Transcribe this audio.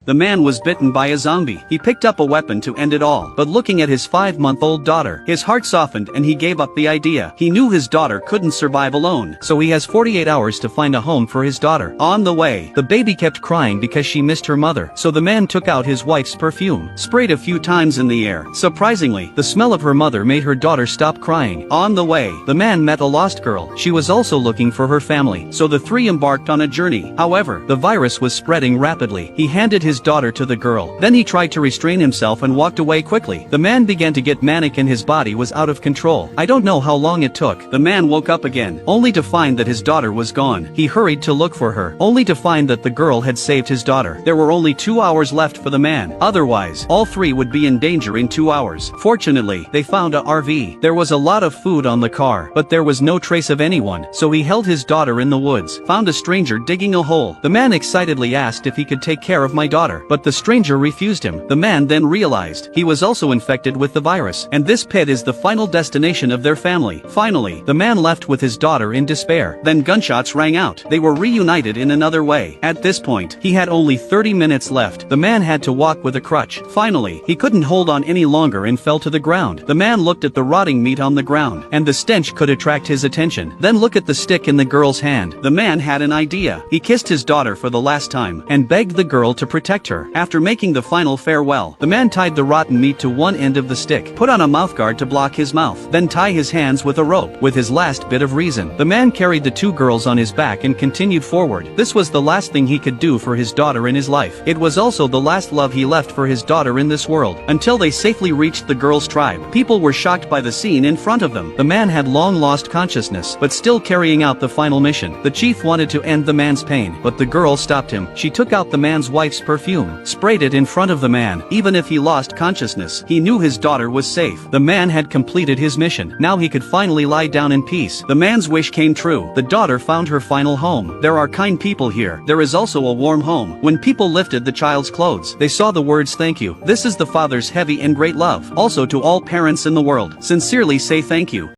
The man was bitten by a zombie. He picked up a weapon to end it all, but looking at his 5-month-old daughter, his heart softened and he gave up the idea. He knew his daughter couldn't survive alone, so he has 48 hours to find a home for his daughter. On the way, the baby kept crying because she missed her mother, so the man took out his wife's perfume, sprayed a few times in the air. Surprisingly, the smell of her mother made her daughter stop crying. On the way, the man met a lost girl. She was also looking for her family, so the three embarked on a journey. However, the virus was spreading rapidly. He handed his daughter to the girl. Then he tried to restrain himself and walked away quickly. The man began to get manic and his body was out of control. I don't know how long it took. The man woke up again, only to find that his daughter was gone. He hurried to look for her, only to find that the girl had saved his daughter. There were only 2 hours left for the man. Otherwise, all three would be in danger in 2 hours. Fortunately, they found a RV. There was a lot of food on the car, but there was no trace of anyone, so he held his daughter in the woods, found a stranger digging a hole. The man excitedly asked if he could take care of my daughter, but the stranger refused him. The man then realized he was also infected with the virus, and this pit is the final destination of their family. Finally, the man left with his daughter in despair. Then gunshots rang out. They were reunited in another way. At this point, he had only 30 minutes left. The man had to walk with a crutch. Finally, he couldn't hold on any longer and fell to the ground. The man looked at the rotting meat on the ground, and the stench could attract his attention. Then look at the stick in the girl's hand. The man had an idea. He kissed his daughter for the last time, and begged the girl to protect her. After making the final farewell, the man tied the rotten meat to one end of the stick, put on a mouthguard to block his mouth, then tie his hands with a rope. With his last bit of reason, the man carried the two girls on his back and continued forward. This was the last thing he could do for his daughter in his life. It was also the last love he left for his daughter in this world, until they safely reached the girl's tribe. People were shocked by the scene in front of them. The man had long lost consciousness, but still carrying out the final mission. The chief wanted to end the man's pain, but the girl stopped him. She took out the man's wife's perfume, sprayed it in front of the man. Even if he lost consciousness, he knew his daughter was safe. The man had completed his mission. Now he could finally lie down in peace. The man's wish came true. The daughter found her final home. There are kind people here. There is also a warm home. When people lifted the child's clothes, they saw the words "thank you." This is the father's heavy and great love. Also to all parents in the world, sincerely say thank you.